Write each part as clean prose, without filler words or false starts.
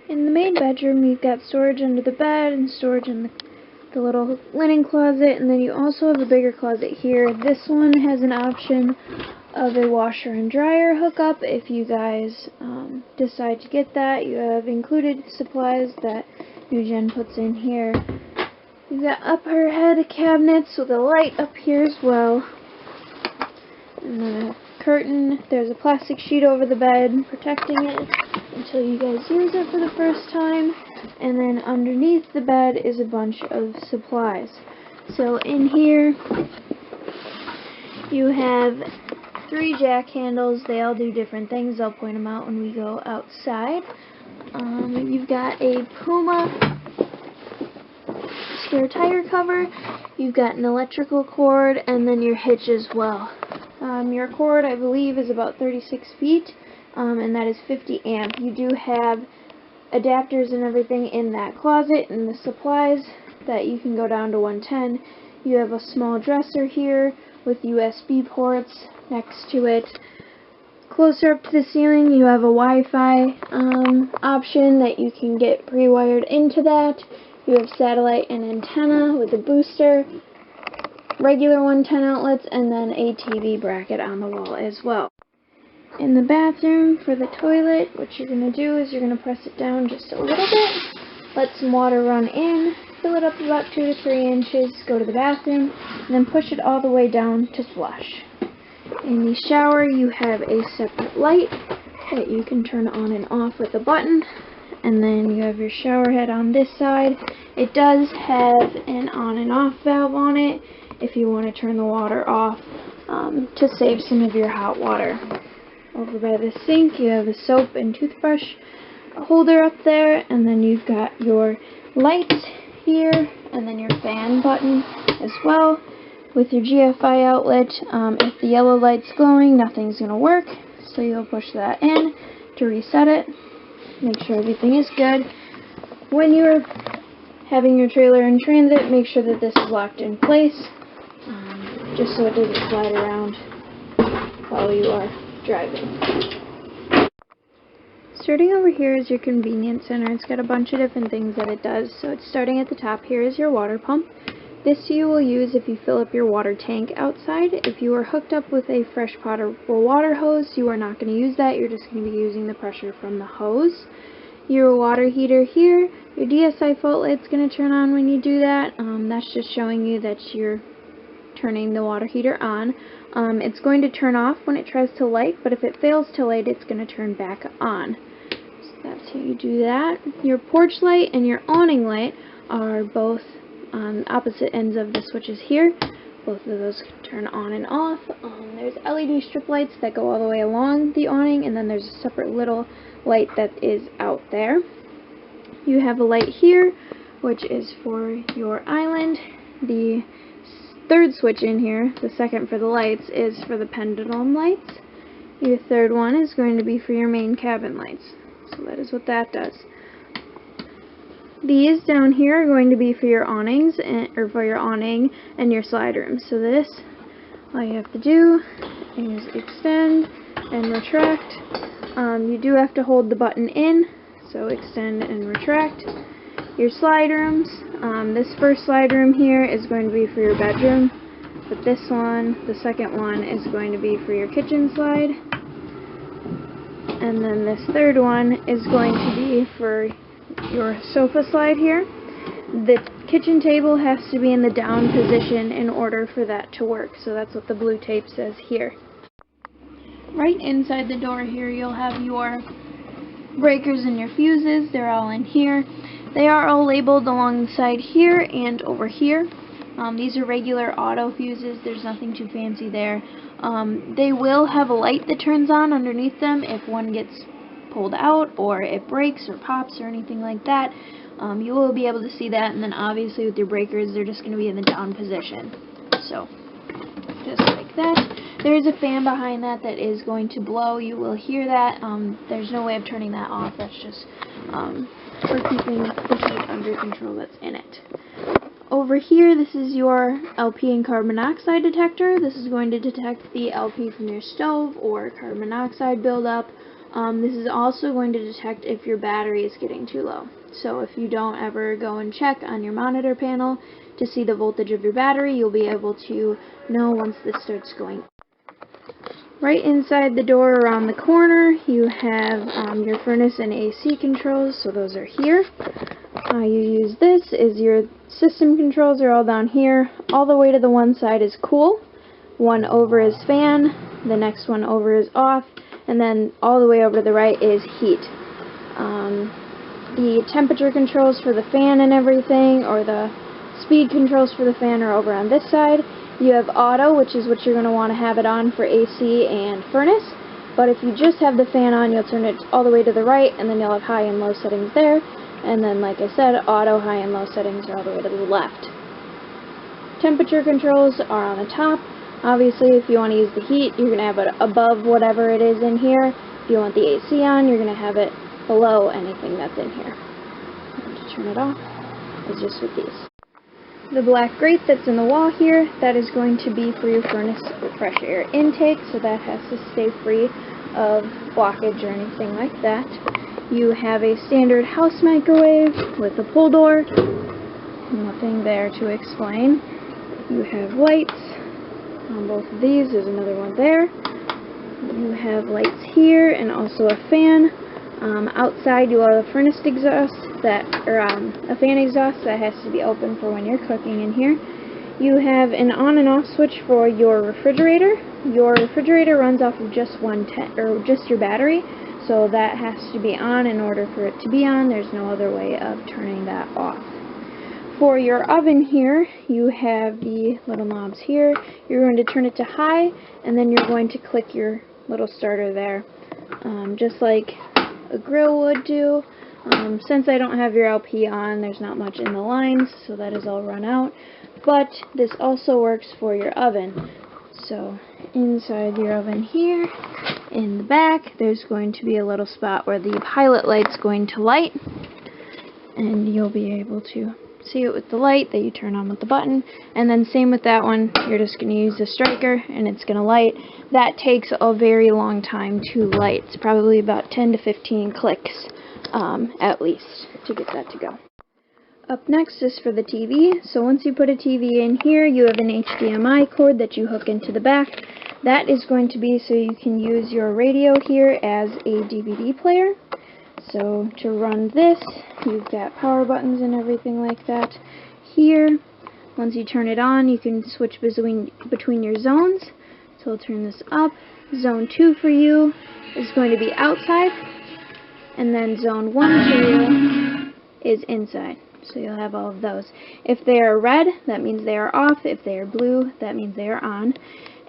In the main bedroom, you've got storage under the bed and storage in the little linen closet, and then you also have a bigger closet here. This one has an option of a washer and dryer hookup. If you guys decide to get that, you have included supplies that Jen puts in here. You've got upper head cabinets with a light up here as well. And then a curtain. There's a plastic sheet over the bed protecting it until you guys use it for the first time. And then underneath the bed is a bunch of supplies. So in here you have 3 jack handles. They all do different things. I'll point them out when we go outside. You've got a Puma spare tire cover. You've got an electrical cord, and then your hitch as well. Your cord, I believe, is about 36 feet, and that is 50 amp. You do have adapters and everything in that closet, and the supplies that you can go down to 110. You have a small dresser here with USB ports next to it. Closer up to the ceiling, you have a Wi-Fi option that you can get pre-wired into that. You have satellite and antenna with a booster, regular 110 outlets, and then a TV bracket on the wall as well. In the bathroom, for the toilet, what you're going to do is you're going to press it down just a little bit, let some water run in, fill it up about 2 to 3 inches, go to the bathroom, and then push it all the way down to flush. In the shower, you have a separate light that you can turn on and off with a button, and then you have your shower head on this side. It does have an on and off valve on it if you want to turn the water off to save some of your hot water. Over by the sink, you have a soap and toothbrush holder up there, and then you've got your lights here, and then your fan button as well. With your GFI outlet, if the yellow light's glowing, nothing's going to work, so you'll push that in to reset it. Make sure everything is good. When you're having your trailer in transit, make sure that this is locked in place, just so it doesn't slide around while you are driving. Starting over here is your convenience center. It's got a bunch of different things that it does. So it's starting at the top. Here is your water pump. This you will use if you fill up your water tank outside. If you are hooked up with a fresh potable water hose, you are not going to use that. You're just going to be using the pressure from the hose. Your water heater here. Your DSI fault light's going to turn on when you do that. That's just showing you that you're turning the water heater on. It's going to turn off when it tries to light, but if it fails to light, it's going to turn back on. So that's how you do that. Your porch light and your awning light are both on opposite ends of the switches here. Both of those can turn on and off. There's LED strip lights that go all the way along the awning, and then there's a separate little light that is out there. You have a light here, which is for your island. The third switch in here, the second for the lights, is for the pendulum lights. Your third one is going to be for your main cabin lights. So that is what that does. These down here are going to be for your awnings, or for your awning and your slide room. So this, all you have to do is extend and retract. You do have to hold the button in, so extend and retract. Your slide rooms, this first slide room here is going to be for your bedroom, but this one, the second one, is going to be for your kitchen slide, and then this third one is going to be for your sofa slide here. The kitchen table has to be in the down position in order for that to work, so that's what the blue tape says here. Right inside the door here, you'll have your breakers and your fuses. They're all in here. They are all labeled along the side here and over here. These are regular auto fuses. There's nothing too fancy there. They will have a light that turns on underneath them if one gets pulled out or it breaks or pops or anything like that. You will be able to see that, and then obviously with your breakers, they're just going to be in the down position. So, just like that. There's a fan behind that that is going to blow. You will hear that. There's no way of turning that off. That's just for keeping the heat under control that's in it. Over here, this is your LP and carbon monoxide detector. This is going to detect the LP from your stove or carbon monoxide buildup. This is also going to detect if your battery is getting too low. So if you don't ever go and check on your monitor panel to see the voltage of your battery, you'll be able to know once this starts going up. Right inside the door around the corner, you have your furnace and AC controls, so those are here. How you use this is your system controls are all down here. All the way to the one side is cool, one over is fan, the next one over is off, and then all the way over to the right is heat. The temperature controls for the fan and everything, or the speed controls for the fan, are over on this side. You have auto, which is what you're going to want to have it on for AC and furnace. But if you just have the fan on, you'll turn it all the way to the right, and then you'll have high and low settings there. And then, like I said, auto, high, and low settings are all the way to the left. Temperature controls are on the top. Obviously, if you want to use the heat, you're going to have it above whatever it is in here. If you want the AC on, you're going to have it below anything that's in here. And to turn it off is just with these. The black grate that's in the wall here, that is going to be for your furnace or fresh air intake, so that has to stay free of blockage or anything like that. You have a standard house microwave with a pull door. Nothing there to explain. You have lights on both of these. There's another one there. You have lights here and also a fan. Outside you have a furnace exhaust a fan exhaust that has to be open for when you're cooking in here. You have an on and off switch for your refrigerator. Your refrigerator runs off of just just your battery, so that has to be on in order for it to be on. There's no other way of turning that off. For your oven here, you have the little knobs here. You're going to turn it to high, and then you're going to click your little starter there, just like a grill would do. Since I don't have your LP on, there's not much in the lines, so that is all run out. But this also works for your oven. So inside your oven here, in the back, there's going to be a little spot where the pilot light's going to light, and you'll be able to see it with the light that you turn on with the button. And then same with that one, you're just going to use the striker and it's going to light. That takes a very long time to light. It's probably about 10 to 15 clicks at least to get that to go. Up next is for the TV. So once you put a TV in here, you have an HDMI cord that you hook into the back. That is going to be so you can use your radio here as a DVD player. So to run this, you've got power buttons and everything like that here. Once you turn it on, you can switch between your zones. So I'll turn this up. Zone 2 for you is going to be outside, and then zone 1 for you is inside. So you'll have all of those. If they are red, that means they are off. If they are blue, that means they are on.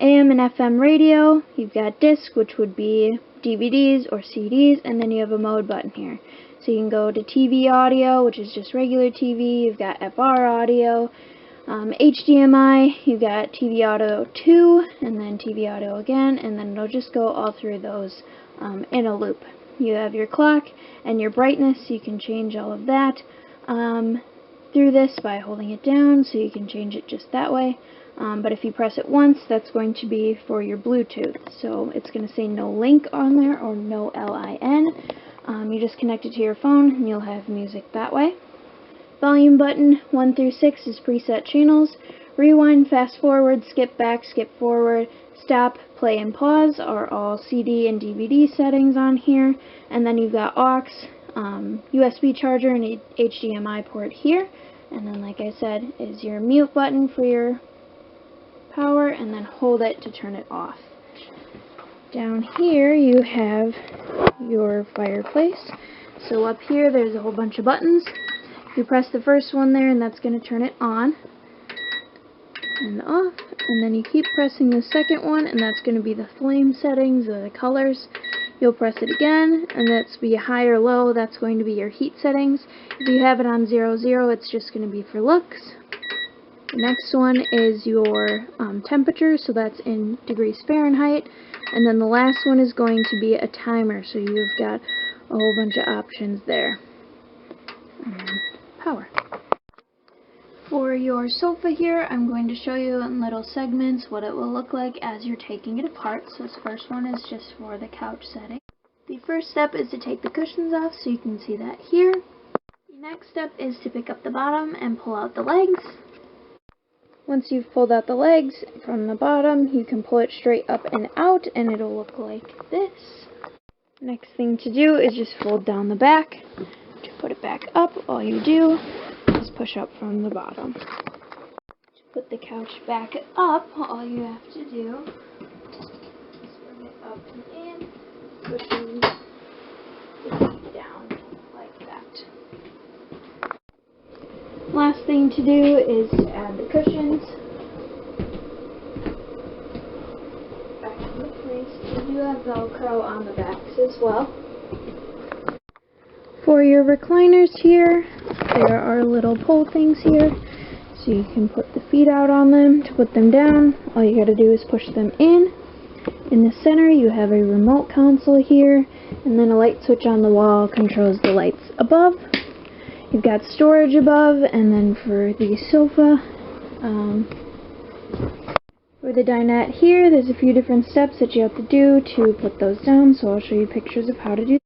AM and FM radio, you've got disc, which would be DVDs or CDs, and then you have a mode button here. So you can go to TV audio, which is just regular TV. You've got FR audio, HDMI, you've got TV audio 2, and then TV audio again, and then it'll just go all through those in a loop. You have your clock and your brightness. You can change all of that through this by holding it down, so you can change it just that way. But if you press it once, that's going to be for your Bluetooth. So it's going to say no link on there, or no LIN. You just connect it to your phone and you'll have music that way. Volume button 1 through 6 is preset channels. Rewind, fast forward, skip back, skip forward, stop, play, and pause are all CD and DVD settings on here. And then you've got aux, USB charger, and a HDMI port here. And then, like I said, is your mute button for your power, and then hold it to turn it off. Down here you have your fireplace. So up here there's a whole bunch of buttons. You press the first one there and that's going to turn it on and off, and then you keep pressing the second one and that's going to be the flame settings or the colors. You'll press it again and that's be high or low. That's going to be your heat settings. If you have it on 00, it's just going to be for looks. The next one is your temperature, so that's in degrees Fahrenheit. And then the last one is going to be a timer, so you've got a whole bunch of options there. And then power. For your sofa here, I'm going to show you in little segments what it will look like as you're taking it apart. So this first one is just for the couch setting. The first step is to take the cushions off, so you can see that here. The next step is to pick up the bottom and pull out the legs. Once you've pulled out the legs from the bottom, you can pull it straight up and out, and it'll look like this. Next thing to do is just fold down the back. To put it back up, all you do is push up from the bottom. To put the couch back up, all you have to do is bring it up and in, pushing the feet down like that. Last thing to do is to add the cushions back into place. You do have Velcro on the backs as well. For your recliners here, there are little pull things here, so you can put the feet out on them. To put them down, all you gotta do is push them in. In the center, you have a remote console here, and then a light switch on the wall controls the lights above. You've got storage above, and then for the sofa, for the dinette here, there's a few different steps that you have to do to put those down, so I'll show you pictures of how to do.